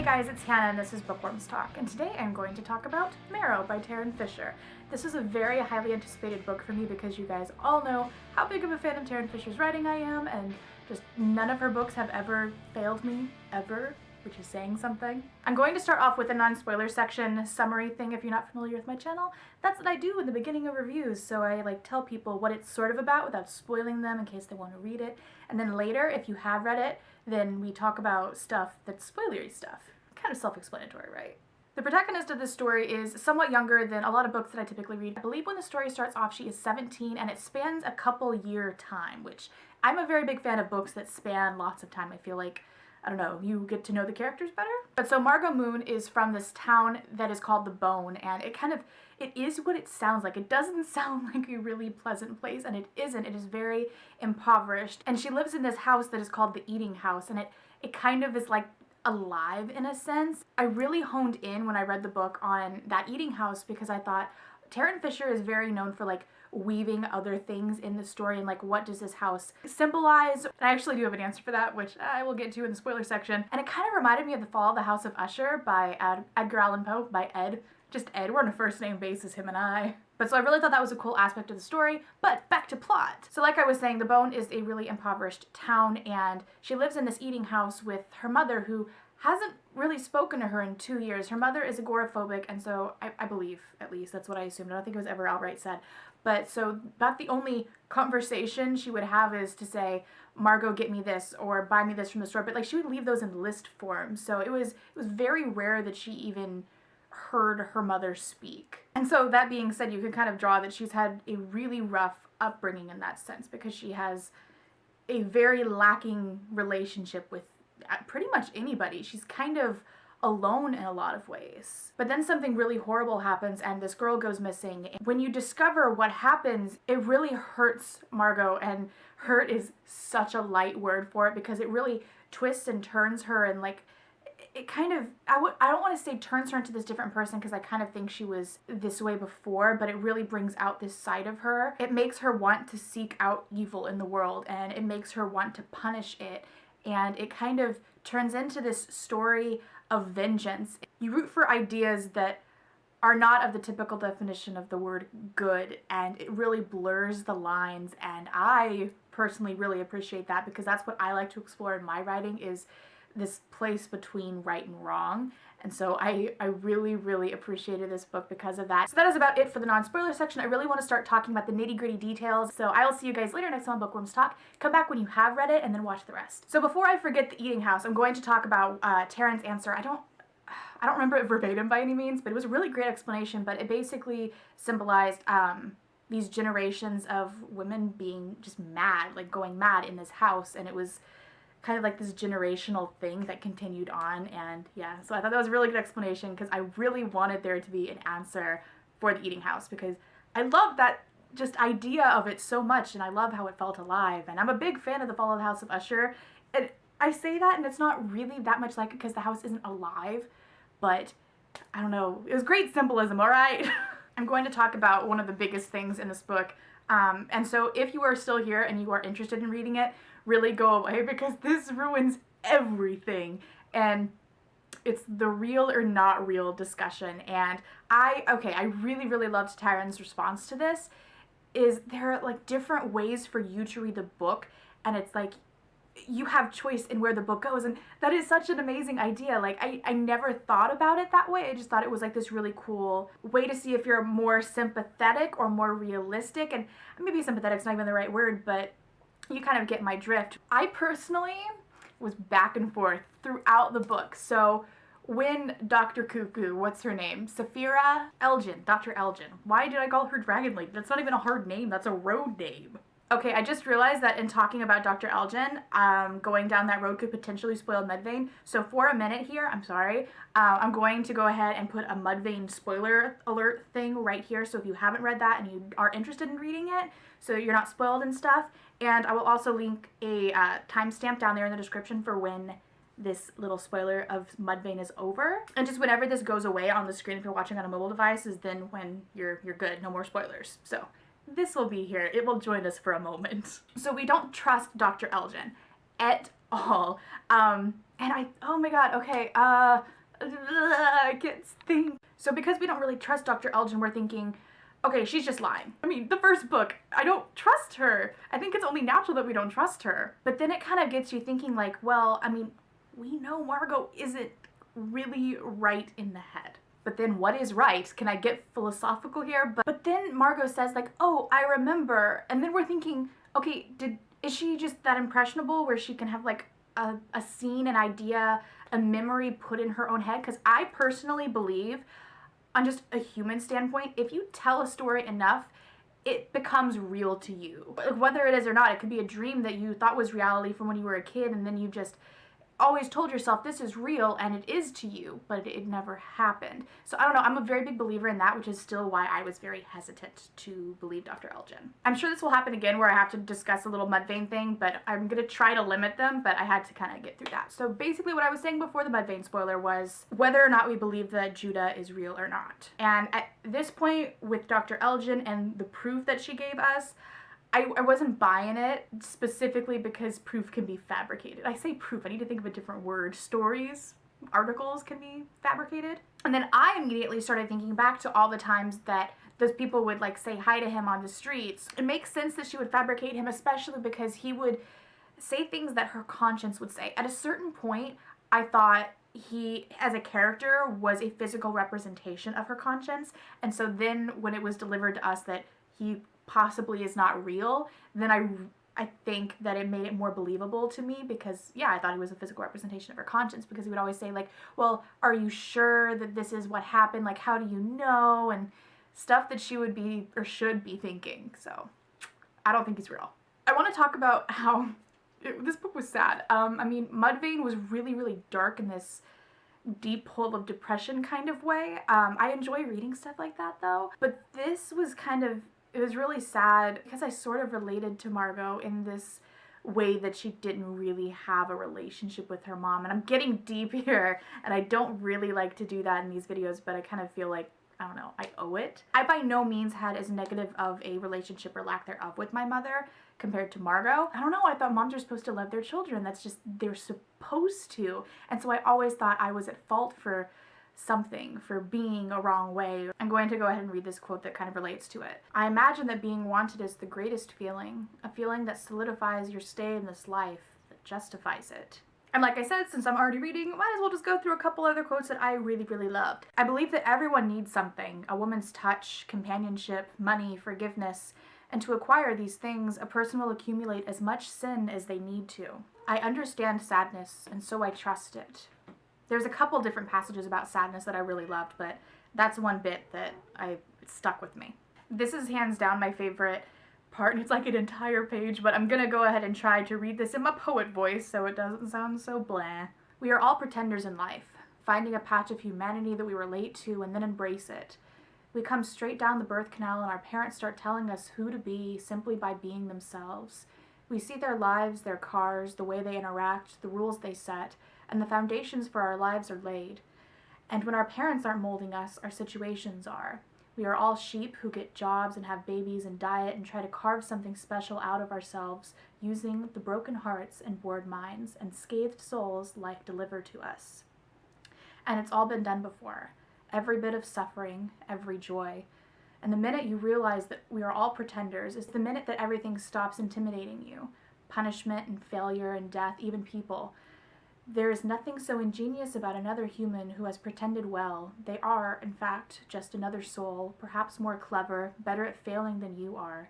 Hey guys, it's Hannah and this is Bookworms Talk, and today I'm going to talk about Marrow by Tarryn Fisher. This is a very highly anticipated book for me because you guys all know how big of a fan of Tarryn Fisher's writing I am, and just none of her books have ever failed me, ever, which is saying something. I'm going to start off with a non-spoiler section summary thing if you're not familiar with my channel. That's what I do in the beginning of reviews, so I tell people what it's sort of about without spoiling them in case they want to read it. And then later, if you have read it, then we talk about stuff that's spoilery stuff. Kind of self-explanatory, right? The protagonist of this story is somewhat younger than a lot of books that I typically read. I believe when the story starts off she is 17 and it spans a couple year time, which I'm a very big fan of books that span lots of time. I feel like, I don't know, you get to know the characters better. But so Margot Moon is from this town that is called The Bone, and it is what it sounds like. It doesn't sound like a really pleasant place, and it isn't. It is very impoverished. And she lives in this house that is called the Eating House, and it kind of is like alive in a sense. I really honed in when I read the book on that eating house because I thought Tarryn Fisher is very known for weaving other things in the story and what does this house symbolize. And I actually do have an answer for that, which I will get to in the spoiler section. And it kind of reminded me of The Fall of the House of Usher by Edgar Allan Poe, by Ed. Just Ed, we're on a first name basis, him and I. But so I really thought that was a cool aspect of the story, but back to plot. So like I was saying, The Bone is a really impoverished town, and she lives in this eating house with her mother who hasn't really spoken to her in 2 years. Her mother is agoraphobic, and so I believe, at least, that's what I assumed. I don't think it was ever outright said. But so about the only conversation she would have is to say, Margot, get me this, or buy me this from the store. But she would leave those in list form. So it was very rare that she even heard her mother speak. And so that being said, you can kind of draw that she's had a really rough upbringing in that sense because she has a very lacking relationship with pretty much anybody. She's kind of alone in a lot of ways. But then something really horrible happens and this girl goes missing. When you discover what happens, it really hurts Margot, and hurt is such a light word for it because it really twists and turns her, and it kind of, I don't want to say turns her into this different person because I kind of think she was this way before, but it really brings out this side of her. It makes her want to seek out evil in the world, and it makes her want to punish it, and it kind of turns into this story of vengeance. You root for ideas that are not of the typical definition of the word good, and it really blurs the lines, and I personally really appreciate that because that's what I like to explore in my writing, is this place between right and wrong. And so I really, really appreciated this book because of that. So that is about it for the non-spoiler section. I really want to start talking about the nitty-gritty details. So I will see you guys later next time on Bookworms Talk. Come back when you have read it and then watch the rest. So before I forget the eating house, I'm going to talk about Tarryn's answer. I don't remember it verbatim by any means, but it was a really great explanation. But it basically symbolized these generations of women being just mad, going mad in this house. And it was kind of this generational thing that continued on, and yeah, so I thought that was a really good explanation because I really wanted there to be an answer for the eating house because I love that just idea of it so much, and I love how it felt alive, and I'm a big fan of The Fall of the House of Usher, and I say that and it's not really that much like it because the house isn't alive, but I don't know, it was great symbolism, alright? I'm going to talk about one of the biggest things in this book, and so if you are still here and you are interested in reading it, really go away because this ruins everything, and it's the real or not real discussion. And I really, really loved Tarryn's response to this. Is there are different ways for you to read the book, and it's you have choice in where the book goes, and that is such an amazing idea. I never thought about it that way. I just thought it was this really cool way to see if you're more sympathetic or more realistic, and maybe sympathetic's not even the right word, but you kind of get my drift. I personally was back and forth throughout the book. So when Dr. Cuckoo, what's her name? Saphira Elgin, Dr. Elgin. Why did I call her Dragon Lady? That's not even a hard name, that's a road name. Okay, I just realized that in talking about Dr. Elgin, going down that road could potentially spoil Mudvayne. So for a minute here, I'm sorry, I'm going to go ahead and put a Mudvayne spoiler alert thing right here. So if you haven't read that and you are interested in reading it, so you're not spoiled and stuff. And I will also link a timestamp down there in the description for when this little spoiler of Mudvayne is over. And just whenever this goes away on the screen, if you're watching on a mobile device, is then when you're good, no more spoilers. So this will be here. It will join us for a moment. So we don't trust Dr. Elgin at all. And oh my god, okay, I can't think. So because we don't really trust Dr. Elgin, we're thinking, okay, she's just lying. I mean, the first book, I don't trust her. I think it's only natural that we don't trust her. But then it kind of gets you thinking like, well, I mean, we know Margot isn't really right in the head. But then what is right? Can I get philosophical here? But then Margot says like, oh, I remember. And then we're thinking, okay, is she just that impressionable where she can have like a scene, an idea, a memory put in her own head? Because I personally believe, on just a human standpoint, if you tell a story enough, it becomes real to you. Whether it is or not, it could be a dream that you thought was reality from when you were a kid, and then you just always told yourself this is real, and it is to you, but it never happened. So I don't know, I'm a very big believer in that, which is still why I was very hesitant to believe Dr. Elgin. I'm sure this will happen again where I have to discuss a little Mudvayne thing, but I'm gonna try to limit them, but I had to kind of get through that. So basically what I was saying before the Mudvayne spoiler was whether or not we believe that Judah is real or not. And at this point, with Dr. Elgin and the proof that she gave us, I wasn't buying it, specifically because proof can be fabricated. I say proof, I need to think of a different word. Stories, articles can be fabricated. And then I immediately started thinking back to all the times that those people would like say hi to him on the streets. It makes sense that she would fabricate him, especially because he would say things that her conscience would say. At a certain point, I thought he, as a character, was a physical representation of her conscience. And so then when it was delivered to us that he possibly is not real, then I think that it made it more believable to me, because yeah, I thought he was a physical representation of her conscience, because he would always say like, well, are you sure that this is what happened? Like, how do you know? And stuff that she would be or should be thinking. So I don't think he's real. I want to talk about how this book was sad. I mean, Mudvayne was really, really dark in this deep hole of depression kind of way. I enjoy reading stuff like that though, but this was kind of, it was really sad because I sort of related to Margot in this way that she didn't really have a relationship with her mom. And I'm getting deep here, and I don't really like to do that in these videos, but I kind of feel like, I don't know, I owe it. I by no means had as negative of a relationship or lack thereof with my mother compared to Margot. I don't know, I thought moms are supposed to love their children. That's just, they're supposed to. And so I always thought I was at fault for something, for being a wrong way. I'm going to go ahead and read this quote that kind of relates to it. I imagine that being wanted is the greatest feeling, a feeling that solidifies your stay in this life, that justifies it. And like I said, since I'm already reading, might as well just go through a couple other quotes that I really, really loved. I believe that everyone needs something, a woman's touch, companionship, money, forgiveness, and to acquire these things, a person will accumulate as much sin as they need to. I understand sadness, and so I trust it. There's a couple different passages about sadness that I really loved, but that's one bit that stuck with me. This is hands down my favorite part, and it's like an entire page, but I'm gonna go ahead and try to read this in my poet voice so it doesn't sound so blah. We are all pretenders in life, finding a patch of humanity that we relate to and then embrace it. We come straight down the birth canal and our parents start telling us who to be simply by being themselves. We see their lives, their cars, the way they interact, the rules they set, and the foundations for our lives are laid. And when our parents aren't molding us, our situations are. We are all sheep who get jobs and have babies and diet and try to carve something special out of ourselves using the broken hearts and bored minds and scathed souls life delivered to us. And it's all been done before. Every bit of suffering, every joy. And the minute you realize that we are all pretenders is the minute that everything stops intimidating you. Punishment and failure and death, even people. There is nothing so ingenious about another human who has pretended well. They are, in fact, just another soul, perhaps more clever, better at failing than you are,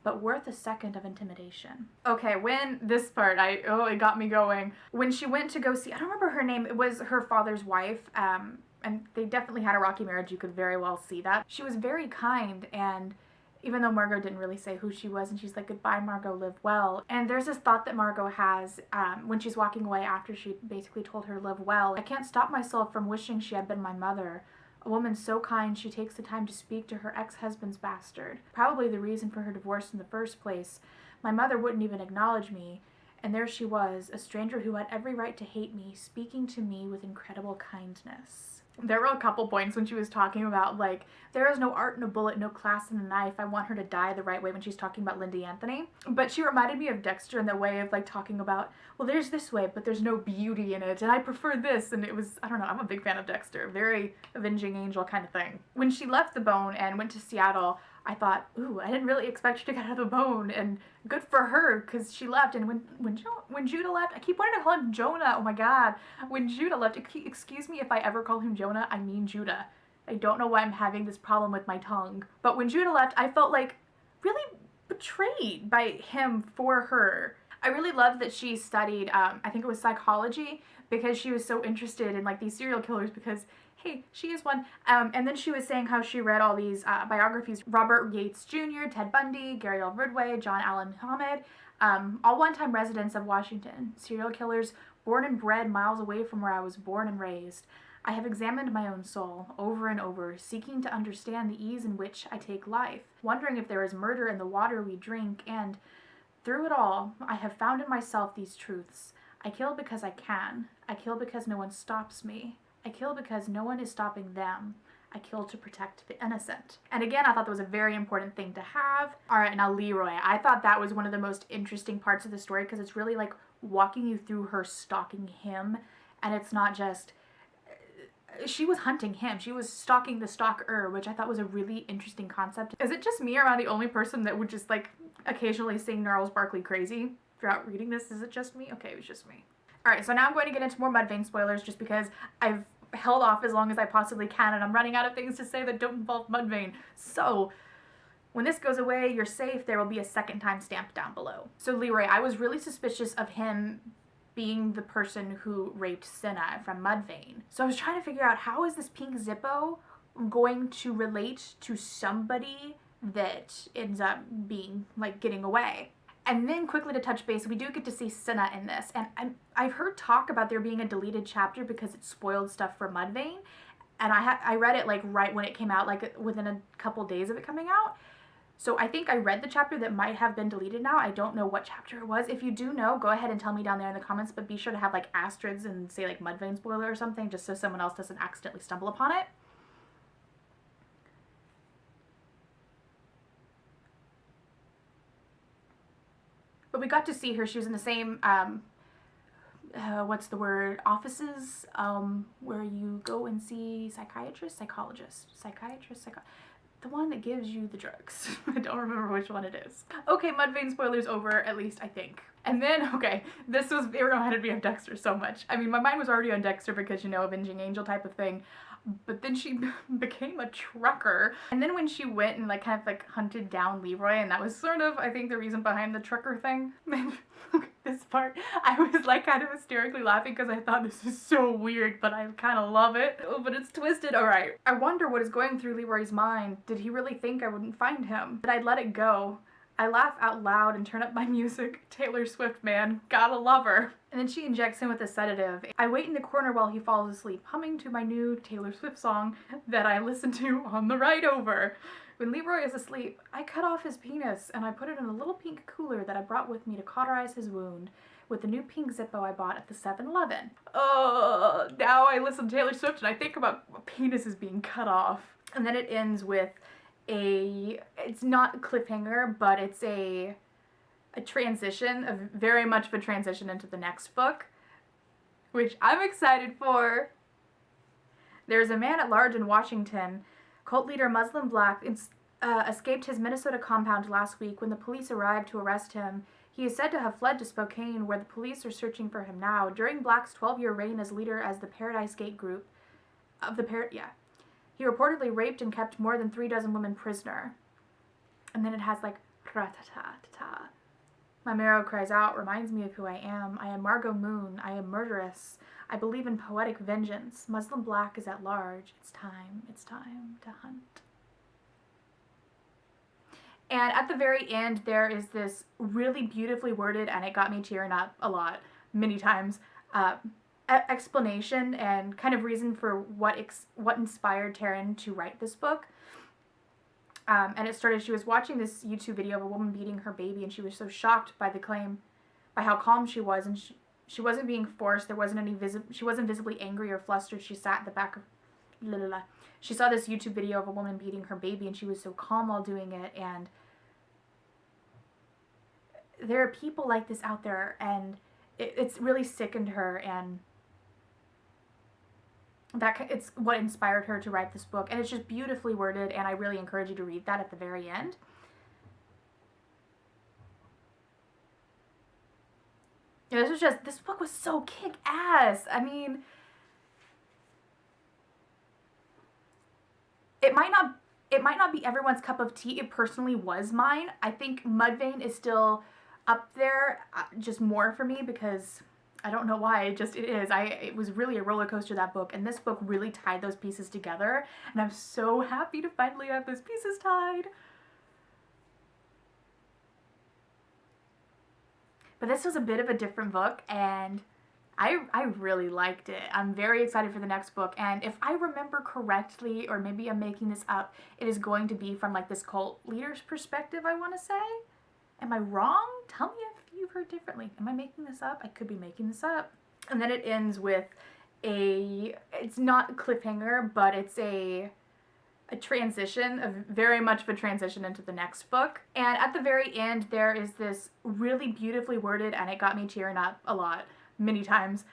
but worth a second of intimidation. Okay, when this part, it got me going. When she went to go see, I don't remember her name, it was her father's wife, and they definitely had a rocky marriage, you could very well see that. She was very kind, and even though Margot didn't really say who she was, and she's like, goodbye, Margot, live well. And there's this thought that Margot has when she's walking away after she basically told her live well. I can't stop myself from wishing she had been my mother. A woman so kind she takes the time to speak to her ex-husband's bastard. Probably the reason for her divorce in the first place. My mother wouldn't even acknowledge me. And there she was, a stranger who had every right to hate me, speaking to me with incredible kindness. There were a couple points when she was talking about, like, there is no art in a bullet, no class in a knife. I want her to die the right way, when she's talking about Lindy Anthony. But she reminded me of Dexter in the way of, like, talking about, well, there's this way, but there's no beauty in it, and I prefer this. And it was, I don't know, I'm a big fan of Dexter. Very Avenging Angel kind of thing. When she left the Bone and went to Seattle, I thought, ooh, I didn't really expect her to get out of the Bone, and good for her, because she left. And when Judah left, I keep wanting to call him Jonah, oh my god. When Judah left, excuse me if I ever call him Jonah, I mean Judah. I don't know why I'm having this problem with my tongue. But when Judah left, I felt like really betrayed by him for her. I really loved that she studied, I think it was psychology, because she was so interested in, like, these serial killers, because hey, she is one. And then she was saying how she read all these biographies. Robert Yates Jr., Ted Bundy, Gary L. Ridgway, John Allen Muhammad, all one-time residents of Washington. Serial killers born and bred miles away from where I was born and raised. I have examined my own soul over and over, seeking to understand the ease in which I take life, wondering if there is murder in the water we drink, and through it all, I have found in myself these truths. I kill because I can. I kill because no one stops me. I kill because no one is stopping them. I kill to protect the innocent. And again, I thought that was a very important thing to have. All right, now Leroy. I thought that was one of the most interesting parts of the story, because it's really like walking you through her stalking him. And it's not just, she was hunting him. She was stalking the stalker, which I thought was a really interesting concept. Is it just me, or am I the only person that would just like occasionally sing Gnarls Barkley crazy throughout reading this? Is it just me? Okay, it was just me. Alright, so now I'm going to get into more Mudvayne spoilers, just because I've held off as long as I possibly can, and I'm running out of things to say that don't involve Mudvayne. So, when this goes away, you're safe. There will be a second time stamp down below. So Leroy, I was really suspicious of him being the person who raped Cinna from Mudvayne. So I was trying to figure out, how is this pink Zippo going to relate to somebody that ends up being, like, getting away? And then quickly to touch base, we do get to see Cinna in this, and I've heard talk about there being a deleted chapter because it spoiled stuff for Mudvayne, and I read it like right when it came out, like within a couple days of it coming out. So I think I read the chapter that might have been deleted now. I don't know what chapter it was. If you do know, go ahead and tell me down there in the comments, but be sure to have like asterisks and say like Mudvayne spoiler or something, just so someone else doesn't accidentally stumble upon it. But we got to see her. She was in the same, what's the word, offices, where you go and see psychiatrists, the one that gives you the drugs. I don't remember which one it is. Okay, Mudvayne spoilers over, at least I think. And then, okay, this was, it reminded me of Dexter so much. I mean, my mind was already on Dexter because, you know, Avenging Angel type of thing. But then she became a trucker. And then when she went and like kind of like hunted down Leroy, and that was sort of, I think, the reason behind the trucker thing. This part, I was like kind of hysterically laughing because I thought this is so weird, but I kind of love it. Oh, but it's twisted. All right. I wonder what is going through Leroy's mind. Did he really think I wouldn't find him? Did I let it go? I laugh out loud and turn up my music. Taylor Swift, man. Gotta love her. And then she injects him with a sedative. I wait in the corner while he falls asleep, humming to my new Taylor Swift song that I listen to on the ride over. When Leroy is asleep, I cut off his penis and I put it in a little pink cooler that I brought with me to cauterize his wound with the new pink Zippo I bought at the 7-Eleven. Oh, now I listen to Taylor Swift and I think about penises being cut off. And then it ends with it's not a cliffhanger, but it's a transition, very much of a transition into the next book, which I'm excited for. There's a man at large in Washington. Cult leader Muslim Black escaped his Minnesota compound last week when the police arrived to arrest him. He is said to have fled to Spokane, where the police are searching for him now. During Black's 12-year reign as leader as the Paradise Gate group, he reportedly raped and kept more than 36 women prisoner. And then it has like, ra-ta-ta-ta-ta. My marrow cries out, reminds me of who I am. I am Margot Moon. I am murderous. I believe in poetic vengeance. Muslim Black is at large. It's time to hunt. And at the very end, there is this really beautifully worded, and it got me tearing up a lot, many times, explanation and kind of reason for what inspired Tarryn to write this book. And it started, she was watching this YouTube video of a woman beating her baby, and she was so shocked by by how calm she was, and she wasn't being forced. There wasn't any she wasn't visibly angry or flustered. She sat in the back of she saw this YouTube video of a woman beating her baby, and she was so calm while doing it. And there are people like this out there, and it's really sickened her, and it's what inspired her to write this book. And it's just beautifully worded, and I really encourage you to read that at the very end. This book was so kick-ass. I mean, it might not be everyone's cup of tea. It personally was mine. I think Mudvayne is still up there, just more for me, because I don't know why, it is. It was really a roller coaster, that book, and this book really tied those pieces together, and I'm so happy to finally have those pieces tied. But this was a bit of a different book, and I really liked it. I'm very excited for the next book, and if I remember correctly, or maybe I'm making this up, it is going to be from like this cult leader's perspective, I want to say. Am I wrong? Tell me if you've heard differently. Am I making this up? I could be making this up. And then it ends with it's not a cliffhanger, but it's a transition, very much of a transition into the next book. And at the very end, there is this really beautifully worded, and it got me tearing up a lot, many times,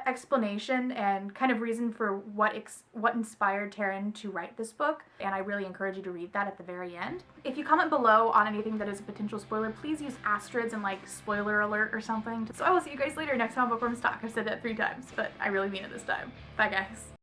explanation and kind of reason for what inspired Tarryn to write this book, and I really encourage you to read that at the very end. If you comment below on anything that is a potential spoiler, please use asterisks and like spoiler alert or something. So I will see you guys later next time on Bookworms Talk. I've said that 3 times, but I really mean it this time. Bye guys.